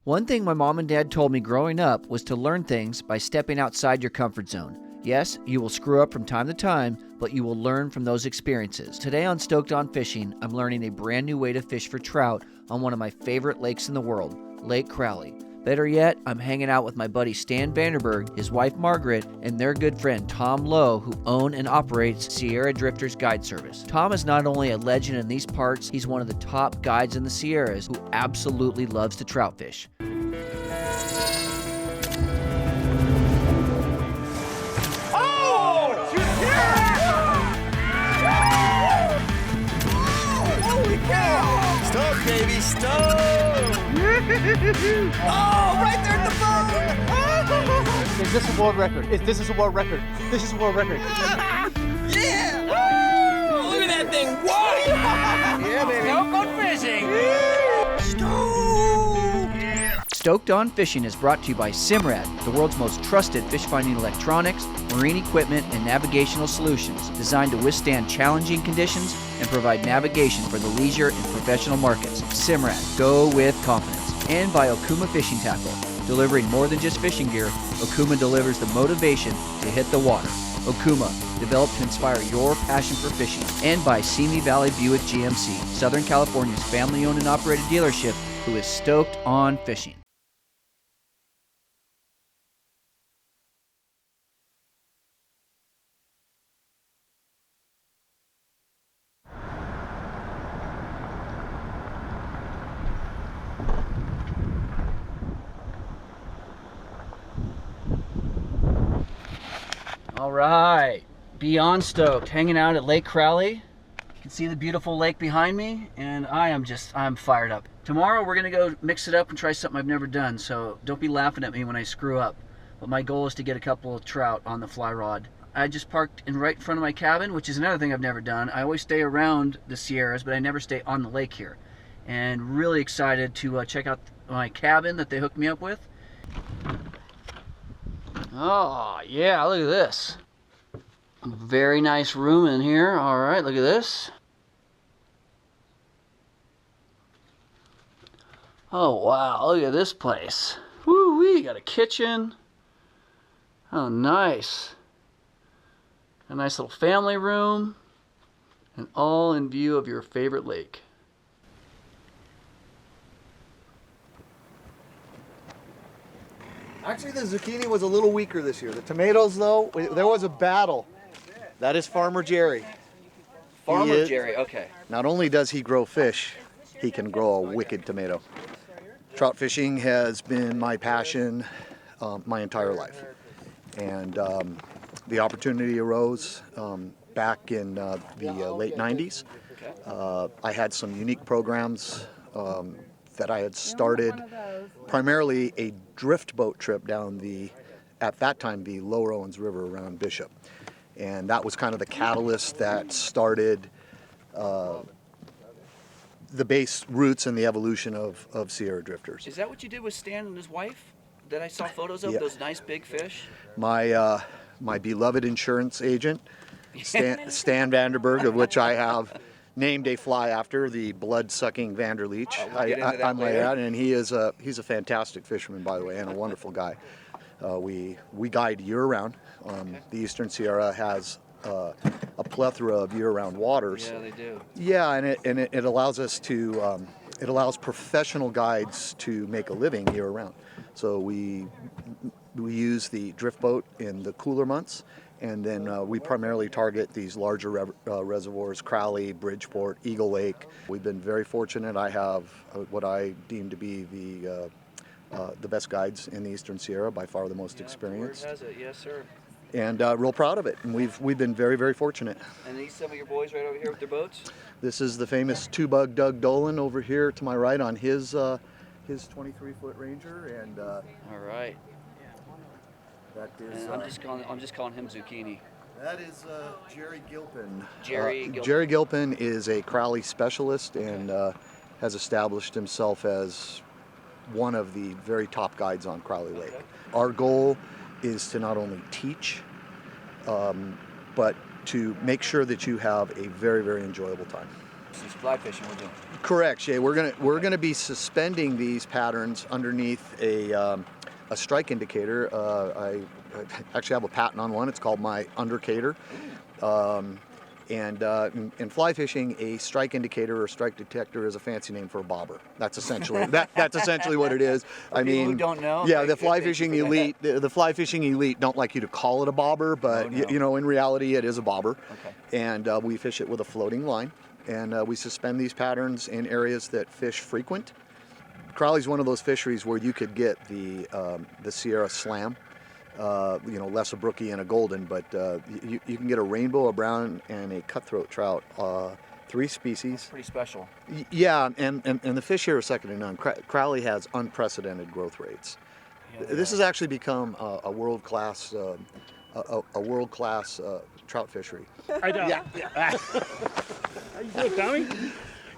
One thing my mom and dad told me growing up was to learn things by stepping outside your comfort zone. Yes, you will screw up from time to time, but you will learn from those experiences. Today on Stoked On Fishing, I'm learning a brand new way to fish for trout on one of my favorite lakes in the world, Lake Crowley. Better yet, I'm hanging out with my buddy Stan Vanderberg, his wife Margaret, and their good friend Tom Loe, who own and operates Sierra Drifters Guide Service. Tom is not only a legend in these parts, he's one of the top guides in the Sierras who absolutely loves to trout fish. Oh! Holy cow! Stoked, baby, stoked! Oh, right there at the boat! Is this a world record? This is a world record. This is a world record. Yeah! Woo! Look at that thing! Whoa! Yeah, baby! Stoked On Fishing! Stoked! Stoked On Fishing is brought to you by Simrad, the world's most trusted fish finding electronics, marine equipment, and navigational solutions designed to withstand challenging conditions and provide navigation for the leisure and professional markets. Simrad, go with confidence. And by Okuma Fishing Tackle. Delivering more than just fishing gear, Okuma delivers the motivation to hit the water. Okuma, developed to inspire your passion for fishing. And by Simi Valley Buick GMC, Southern California's family-owned and operated dealership who is stoked on fishing. All right, beyond stoked, hanging out at Lake Crowley. You can see the beautiful lake behind me, and I'm fired up. Tomorrow we're gonna go mix it up and try something I've never done, so don't be laughing at me when I screw up. But my goal is to get a couple of trout on the fly rod. I just parked right in front of my cabin, which is another thing I've never done. I always stay around the Sierras, but I never stay on the lake here. And really excited to check out my cabin that they hooked me up with. Oh, yeah, look at this. Very nice room in here. All right, look at this. Oh, wow, look at this place. Woo-wee, got a kitchen. Oh, nice. A nice little family room. And all in view of your favorite lake. Actually, the zucchini was a little weaker this year. The tomatoes, though, there was a battle. That is Farmer Jerry. Jerry, okay. Not only does he grow fish, he can grow a wicked tomato. Trout fishing has been my passion my entire life. And the opportunity arose back in the late 90s. I had some unique programs that I had started, primarily a drift boat trip down at that time, the Lower Owens River around Bishop. And that was kind of the catalyst that started the base roots and the evolution of Sierra Drifters. Is that what you did with Stan and his wife that I saw photos of, Yeah. those nice big fish? My beloved insurance agent, Stan Vanderberg, of which I have named a fly after, the blood-sucking Vanderleech. I might add, and he's a fantastic fisherman, by the way, and a wonderful guy. We guide year-round. The Eastern Sierra has a plethora of year-round waters. Yeah, they do. Yeah, and it allows us to it allows professional guides to make a living year-round. So we use the drift boat in the cooler months. And then we primarily target these larger reservoirs, Crowley, Bridgeport, Eagle Lake. We've been very fortunate. I have what I deem to be the best guides in the Eastern Sierra, by far the most experienced. Word has it, yes, sir. And real proud of it. And we've been very, very fortunate. And these some of your boys right over here with their boats? This is the famous two-bug Doug Dolan over here to my right on his 23-foot Ranger, and All right. that is. And I'm just calling him Zucchini. That is Jerry Gilpin. Jerry Gilpin is a Crowley specialist and has established himself as one of the very top guides on Crowley Lake. Okay. Our goal is to not only teach, but to make sure that you have a very, very enjoyable time. It's just fly fishing we're doing. Correct, Shay. We're gonna be suspending these patterns underneath a strike indicator. I actually have a patent on one. It's called my undercator. And in fly fishing, a strike indicator or strike detector is a fancy name for a bobber. That's essentially that's essentially what it is. I mean, people who don't know. yeah, the fly fishing elite, the fly fishing elite don't like you to call it a bobber, but you know, in reality, it is a bobber. Okay. And we fish it with a floating line, and we suspend these patterns in areas that fish frequent. Crowley is one of those fisheries where you could get the Sierra Slam. You know, less a brookie and a golden, but you can get a rainbow, a brown, and a cutthroat trout. 3 species. Pretty special. Yeah, and the fish here are second to none. Crowley has unprecedented growth rates. Yeah, this has actually become a world class trout fishery. I know. Yeah. How you doing, Tommy?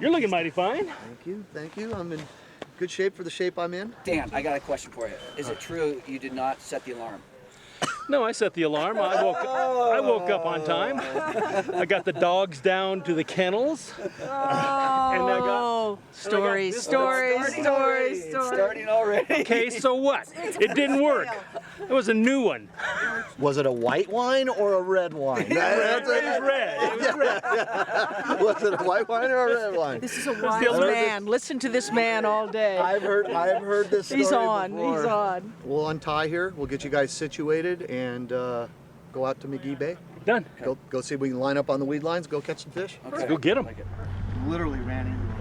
You're looking mighty fine. Thank you. I'm in good shape for the shape I'm in. Dan, I got a question for you. Is it true you did not set the alarm? No, I set the alarm. I woke up on time. I got the dogs down to the kennels. Stories. Starting already. Okay, so what? It didn't work. It was a new one. Was it a white wine or a red wine? It was red. Was it a white wine or a red wine? This is a wise man. Listen to this man all day. I've heard this story He's on. before. He's on. We'll untie here. We'll get you guys situated and go out to McGee Bay. Done. Go see if we can line up on the weed lines. Go catch some fish. Let's go get them. Literally ran into him.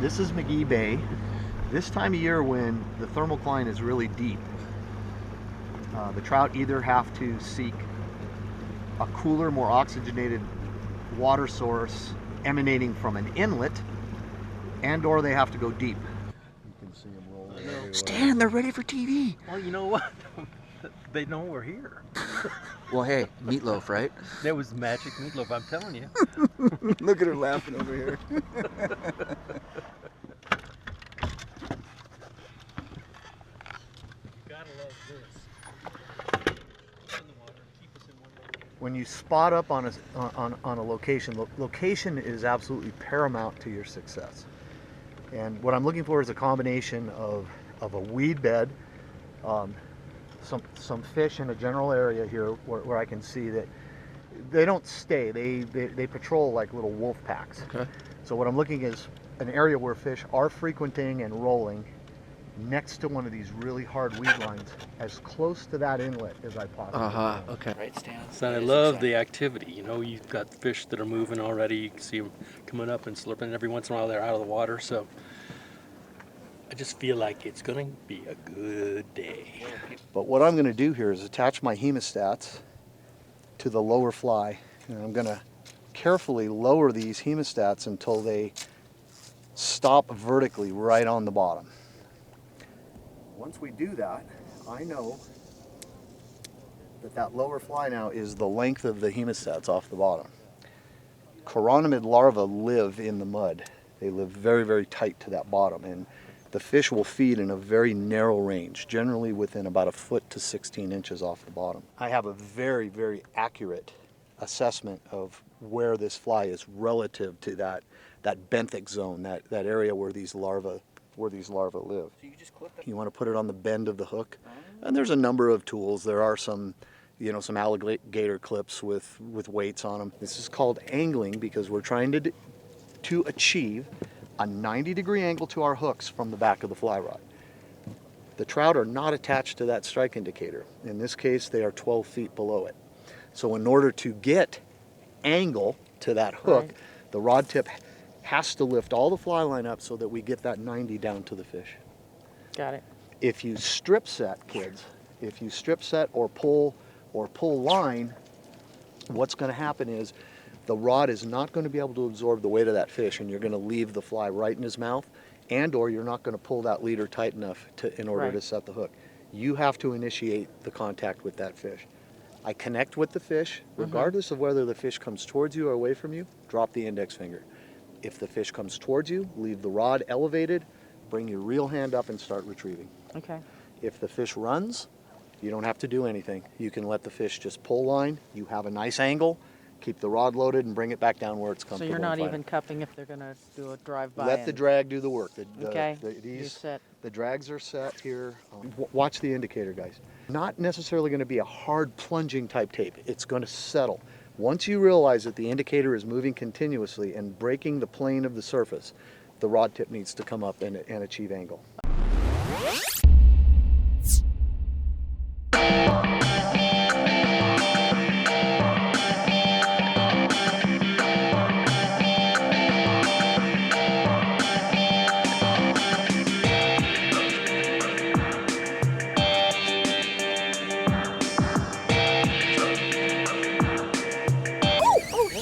This is McGee Bay. This time of year when the thermocline is really deep, the trout either have to seek a cooler, more oxygenated water source emanating from an inlet, and or they have to go deep. You can see them rolling everywhere. Stan, they're ready for TV. Well, you know what? They know we're here. Well, hey, meatloaf, right? That was magic meatloaf, I'm telling you. Look at her laughing over here. When you spot up on a location, location is absolutely paramount to your success. And what I'm looking for is a combination of a weed bed, some fish in a general area here where I can see that they don't stay. They patrol like little wolf packs. Okay. So what I'm looking is an area where fish are frequenting and rolling next to one of these really hard weed lines, as close to that inlet as I possibly can. Okay. Right, Stan. Son, I love the activity. You know, you've got fish that are moving already. You can see them coming up and slurping. Every once in a while, they're out of the water. So I just feel like it's going to be a good day. But what I'm going to do here is attach my hemostats to the lower fly, and I'm going to carefully lower these hemostats until they stop vertically right on the bottom. Once we do that, I know that lower fly now is the length of the hemostats off the bottom. Chironomid larvae live in the mud. They live very, very tight to that bottom, and the fish will feed in a very narrow range, generally within about 1 foot to 16 inches off the bottom. I have a very, very accurate assessment of where this fly is relative to that benthic zone, that area where these larvae live. So you just clip it? You want to put it on the bend of the hook, and there's a number of tools. There are some alligator clips with weights on them. This is called angling because we're trying to achieve a 90-degree angle to our hooks from the back of the fly rod. The trout are not attached to that strike indicator. In this case, they are 12 feet below it. So in order to get angle to that hook, the rod tip has to lift all the fly line up so that we get that 90 down to the fish. Got it. If you strip set, kids, if you strip set or pull line, what's going to happen is the rod is not going to be able to absorb the weight of that fish, and you're going to leave the fly right in his mouth, and or you're not going to pull that leader tight enough in order to set the hook. You have to initiate the contact with that fish. I connect with the fish, regardless of whether the fish comes towards you or away from you, drop the index finger. If the fish comes towards you, leave the rod elevated, bring your reel hand up and start retrieving. Okay. If the fish runs, you don't have to do anything. You can let the fish just pull line. You have a nice angle, keep the rod loaded and bring it back down where it's So comfortable. you're not and even cupping if they're going to do a drive-by? let the drag do the work. Okay, you're set. The drags are set here. Watch the indicator, guys. Not necessarily going to be a hard plunging type tape. It's going to settle. Once you realize that the indicator is moving continuously and breaking the plane of the surface, the rod tip needs to come up and achieve angle.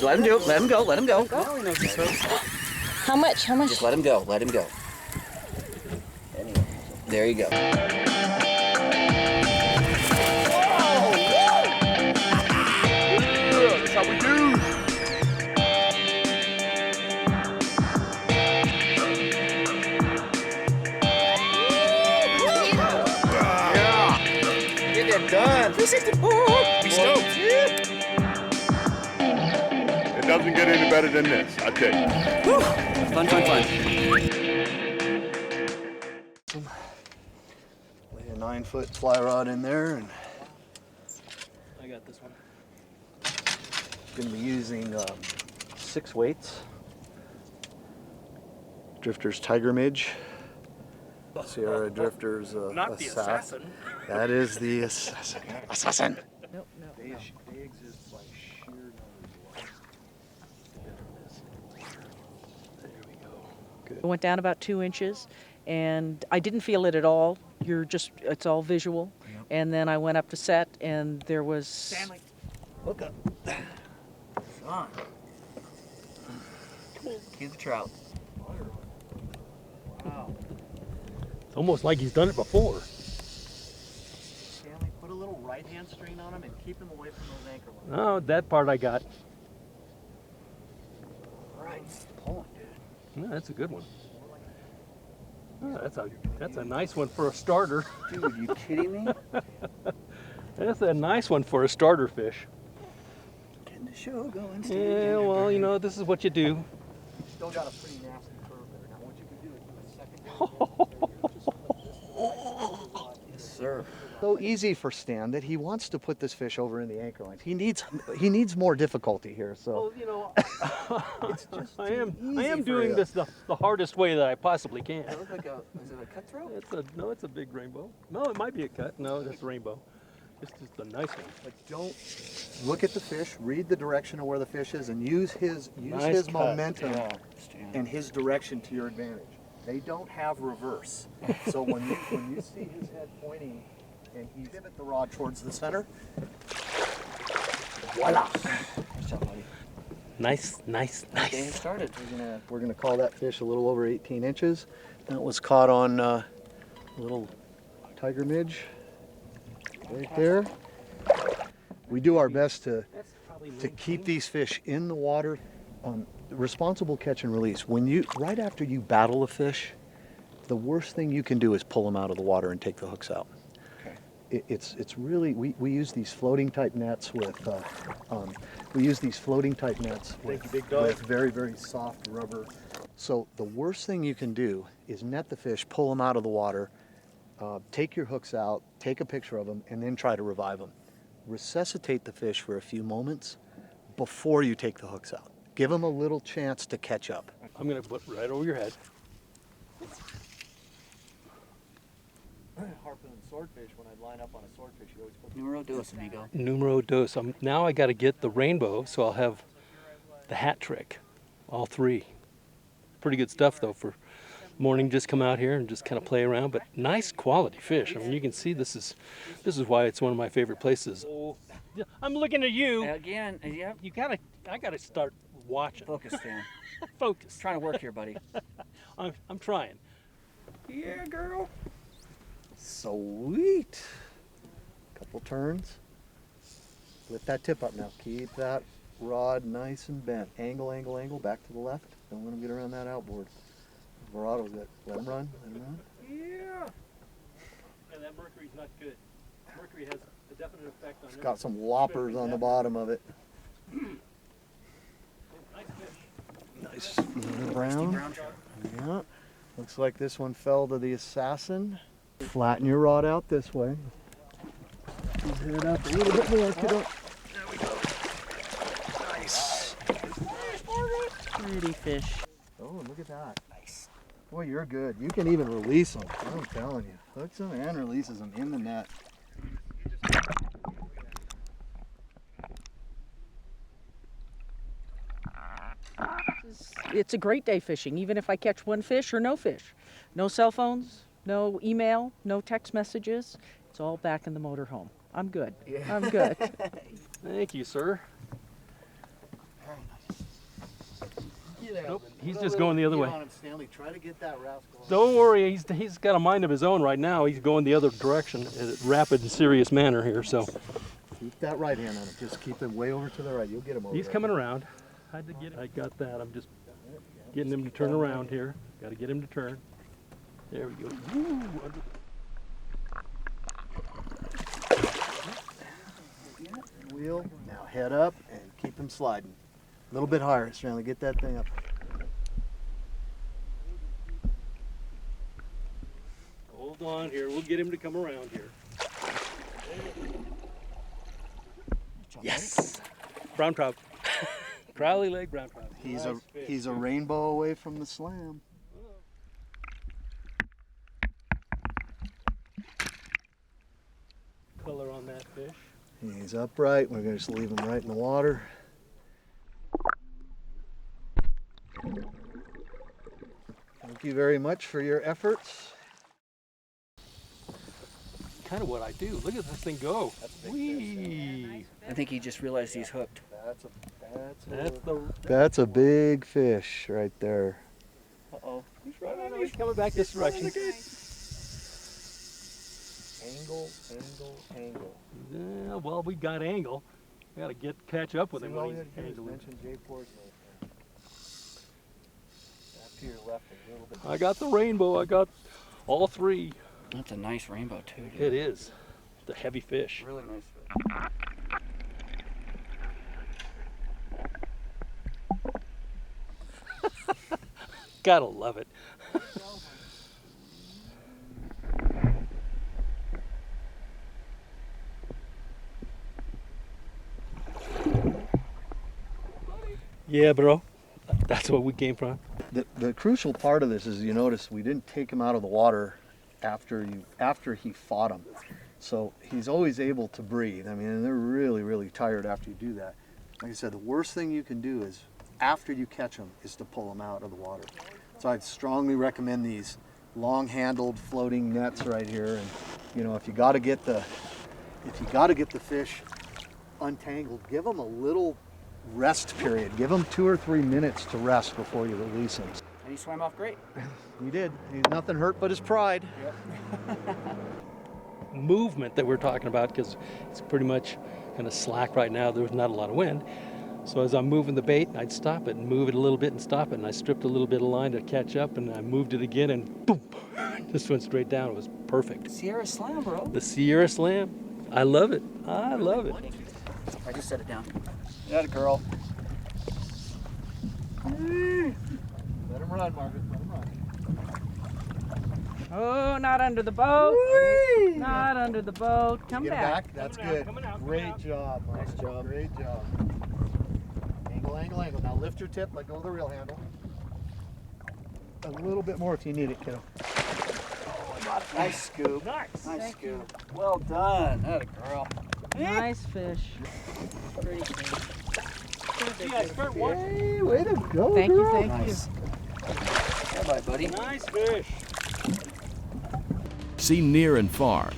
Let him do it. Let him go. Let him go. How much? How much? Just let him go. Let him go. There you go. That's how we do. Yeah. Get that done. 360. Be stoked. It doesn't get any better than this, I tell you. Fun, fun, fun. Lay a 9-foot fly rod in there, and I got this one. going to be using 6 weights. Drifter's Tiger Midge. Sierra Drifter's Not the assassin. That is the assassin. Assassin. Nope, nope. They exist by sheer numbers. There we go. It went down about 2 inches, and I didn't feel it at all. It's all visual. Yep. And then I went up to set, and there was... Stanley, look up. Come on. Cue the trout. Wow. It's almost like he's done it before. Stanley, put a little right hand strain on him and keep him away from those anchor lines. Oh, that part I got. Right. Pulling, dude. Yeah, that's a good one. Oh, that's a nice one for a starter. Dude, are you kidding me? That's a nice one for a starter fish. Getting the show going. Yeah, well, you know, this is what you do. Still got a pretty nasty curve there. Now what you can do is do a second. Yes, sir. So easy for Stan that he wants to put this fish over in the anchor lines. He needs more difficulty here. So Well, you know, it's just I am for doing you. this the hardest way that I possibly can. That looks like is it a cutthroat? It's a big rainbow. No, it might be a cut. No, that's a rainbow. It's just a nice one. But don't look at the fish, read the direction of where the fish is, and use his Nice cut. momentum and his direction to your advantage. They don't have reverse. So when you see his head pointing and he pivot the rod towards the center, voila! Nice job, buddy. Nice. Getting started. We're gonna call that fish a little over 18 inches. That was caught on a little tiger midge right there. We do our best to keep these fish in the water. Responsible catch and release. Right after you battle a fish, the worst thing you can do is pull them out of the water and take the hooks out. Okay. It's really we use these floating type nets with with very, very soft rubber. So the worst thing you can do is net the fish, pull them out of the water, take your hooks out, take a picture of them, and then try to revive them. Resuscitate the fish for a few moments before you take the hooks out. Give them a little chance to catch up. I'm gonna put right over your head. Harpoon swordfish, when I line up on a swordfish, you always put Numero dos, amigo. Numero dos. Now I got to get the rainbow, so I'll have the hat trick, all 3. Pretty good stuff though for morning. Just come out here and just kind of play around, but nice quality fish. I mean, you can see this is why it's one of my favorite places. Oh, I'm looking at you. Again, yep. I gotta start watching. Focus, Stan. Focus. Trying to work here, buddy. I'm trying. Yeah, girl. Sweet. Couple turns. Lift that tip up now. Keep that rod nice and bent. Angle, angle, angle. Back to the left. Don't let him get around that outboard. Verado's good. Let him run. Let him run. Yeah. And that mercury's not good. Mercury has a definite effect on It's got some whoppers on the bottom of it. Nice fish. Nice brown. Yeah. Looks like this one fell to the assassin. Flatten your rod out this way. His head up a little bit more, kiddo. There we go. Nice. Pretty fish. Oh, look at that. Nice. Boy, you're good. You can even release them. I'm telling you. Hooks them and releases them in the net. It's a great day fishing, even if I catch one fish or no fish. No cell phones, no email, no text messages. It's all back in the motorhome. I'm good. Yeah. I'm good. Thank you, sir. Nope, he's just going the other way. Stanley. Try to get that rascal. Don't worry, he's got a mind of his own right now. He's going the other direction in a rapid and serious manner here. So Keep that right hand on him. Just keep him way over to the right. You'll get him over he's there. coming around. I got that. I'm just getting him to turn around here. Got to get him to turn. There we go. Woo, Wheel. Now head up and keep him sliding. A little bit higher, Stanley. Get that thing up. Hold on here. We'll get him to come around here. Yes. Brown trout. Crowley Lake brown trout. He's a rainbow away from the slam. Color on that fish. He's upright. We're going to just leave him right in the water. Thank you very much for your efforts. Kind of what I do. Look at this thing go. Whee! I think he just realized he's hooked. That's a big fish right there. Uh-oh. He's coming back this direction. Angle, angle, angle. Yeah, well, we got angle. We got to catch up with him when he's angling. Mention Jay Port's name. After your left a little bit. I got the rainbow. I got all three. That's a nice rainbow too, dude. It is. The heavy fish. Really nice fish. Gotta love it. Yeah, bro. That's what we came from. The crucial part of this is, you notice we didn't take him out of the water after he fought him. So he's always able to breathe. I mean, they're really, really tired after you do that. Like I said, the worst thing you can do is, after you catch them, is to pull them out of the water. So I'd strongly recommend these long-handled floating nets right here. And you know, if you got to get the fish untangled, give them a little rest period. Give them 2 or 3 minutes to rest before you release them. And he swam off great. He did. He's nothing hurt but his pride. Yep. Movement that we're talking about, because it's pretty much kind of slack right now. There's not a lot of wind. So as I'm moving the bait, I'd stop it and move it a little bit and stop it. And I stripped a little bit of line to catch up, and I moved it again, and boom, just went straight down. It was perfect. Sierra Slam, bro. The Sierra Slam. I love it. I love it. I just set it down. That girl. Let him run, Margaret. Let him run. Oh, not under the boat. Whee! Not under the boat. Come Get back. back. That's Coming out, good. coming out, Great coming out. job, Margaret. Nice job. Great job. Angle, angle, angle. Now lift your tip. Let go of the reel handle. A little bit more if you need it, kiddo. Nice scoop. Nice. Nice scoop. Well done. That a girl. Nice fish. Pretty clean. Hey, way to go, Thank you, girl. thank Nice. Bye-bye, buddy. Nice fish. See near and far.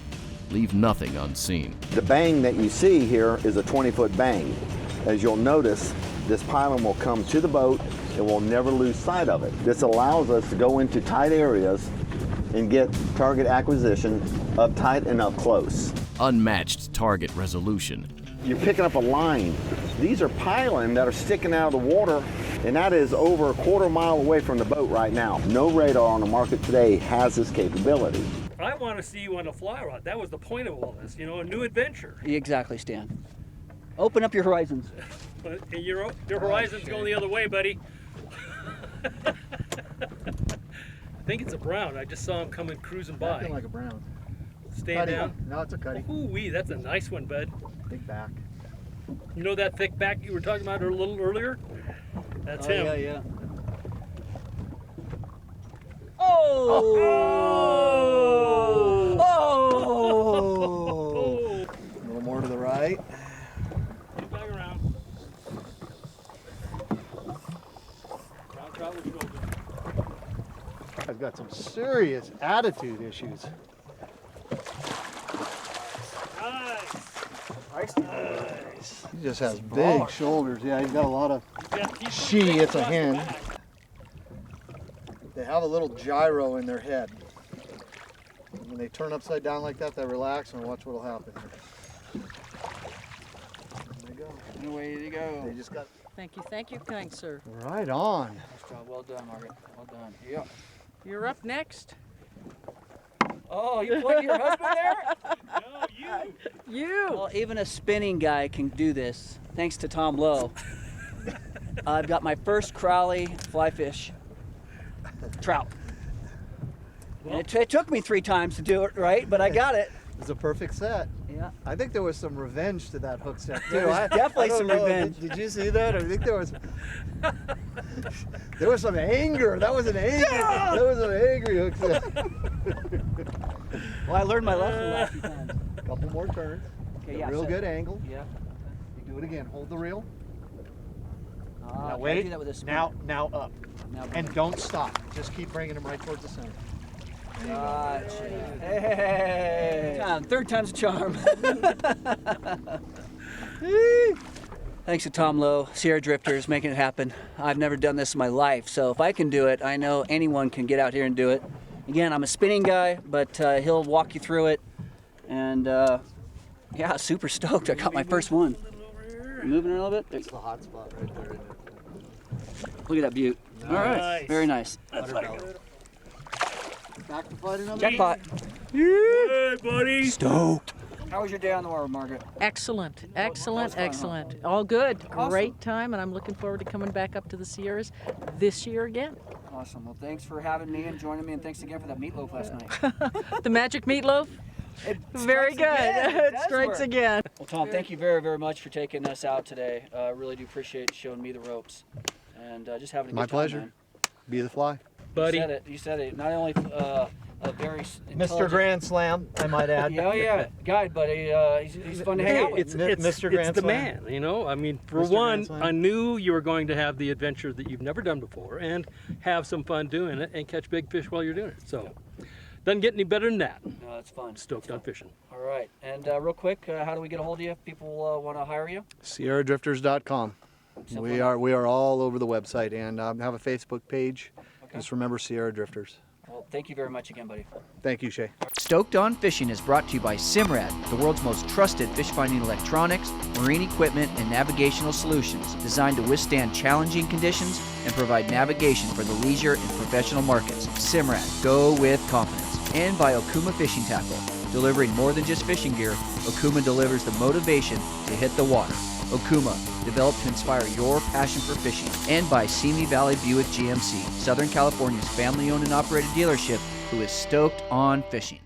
Leave nothing unseen. The bang that you see here is a 20-foot bang. As you'll notice, this pylon will come to the boat and we'll never lose sight of it. This allows us to go into tight areas and get target acquisition up tight and up close. Unmatched target resolution. you're picking up a line. These are piling that are sticking out of the water, and that is over a quarter mile away from the boat right now. No radar on the market today has this capability. I want to see you on a fly rod. That was the point of all this, you know, a new adventure. Exactly, Stan. Open up your horizons. But your horizon's going the other way, buddy. I think it's a brown. I just saw him coming cruising by. Acting like a brown. Staying Cutty. down. No, it's a cutty. Ooh-wee, that's a nice one, bud. Big back. You know that thick back you were talking about a little earlier? That's him. Yeah. Oh! A little more to the right. Get back around. Trout, what you gonna do? I've got some serious attitude issues. Nice. He just has big shoulders. Yeah, he's got a lot of she. It's a hen. They have a little gyro in their head. And when they turn upside down like that, they relax and watch what'll happen. There they go. Away they go. They just got Thank you, kind sir. right on. Nice job. Well done, Margaret. Well done. Yeah. You're up next. Oh, you put your husband there? No, You. Well, even a spinning guy can do this, thanks to Tom Loe. I've got my first Crowley fly fish, trout. And it took me 3 times to do it right, but I got it. It's a perfect set. Yeah. I think there was some revenge to that hook set too. There was definitely some revenge. Did you see that? I think there was some anger. That was an angry hook set. Well, I learned my lesson the last few times. Couple more turns. Okay, A yeah, real set. good angle. Yeah. You do it again. Hold the reel. Now Now wait. Do that with a spin. Now up. Now And don't stop. Just keep bringing him right towards the center. Gotcha. Hey. Third time's a charm. Thanks to Tom Loe, Sierra Drifters, making it happen. I've never done this in my life, so if I can do it, I know anyone can get out here and do it. Again, I'm a spinning guy, but he'll walk you through it. And yeah, super stoked. I got my first one. Moving a little bit. That's the hot spot right there. Look at that beaut. All right, very nice. Back to fight another. Jackpot. Hey, buddy. Stoked. How was your day on the water, Margaret? Excellent. fun, All good. Awesome. Great time, and I'm looking forward to coming back up to the Sierras this year again. Awesome. Well, thanks for having me and joining me, and thanks again for that meatloaf last night. The magic meatloaf? Very good. It strikes again. Well, Tom, thank you very, very much for taking us out today. I really do appreciate showing me the ropes and just having a good My time. pleasure. Man. Be the fly. Buddy. You said it. Not only a very Mr. intelligent- Grand Slam, I might add. yeah, guide, but he's fun to hang out with. It's Mr. Grand the Slam. man, you know. I mean, for Mr. one, Grand Slam. I knew you were going to have the adventure that you've never done before and have some fun doing it and catch big fish while you're doing it. So, doesn't get any better than that. No, that's fun. Stoked on fishing. All right, and real quick, how do we get a hold of you if people want to hire you? SierraDrifters.com. Simple We are all over the website and have a Facebook page. Just remember Sierra Drifters. Well, thank you very much again, buddy. Thank you, Shay. Stoked On Fishing is brought to you by Simrad, the world's most trusted fish finding electronics, marine equipment, and navigational solutions designed to withstand challenging conditions and provide navigation for the leisure and professional markets. Simrad, go with confidence. And by Okuma Fishing Tackle. Delivering more than just fishing gear, Okuma delivers the motivation to hit the water. Okuma, developed to inspire your passion for fishing. And by Simi Valley Buick GMC, Southern California's family-owned and operated dealership who is stoked on fishing.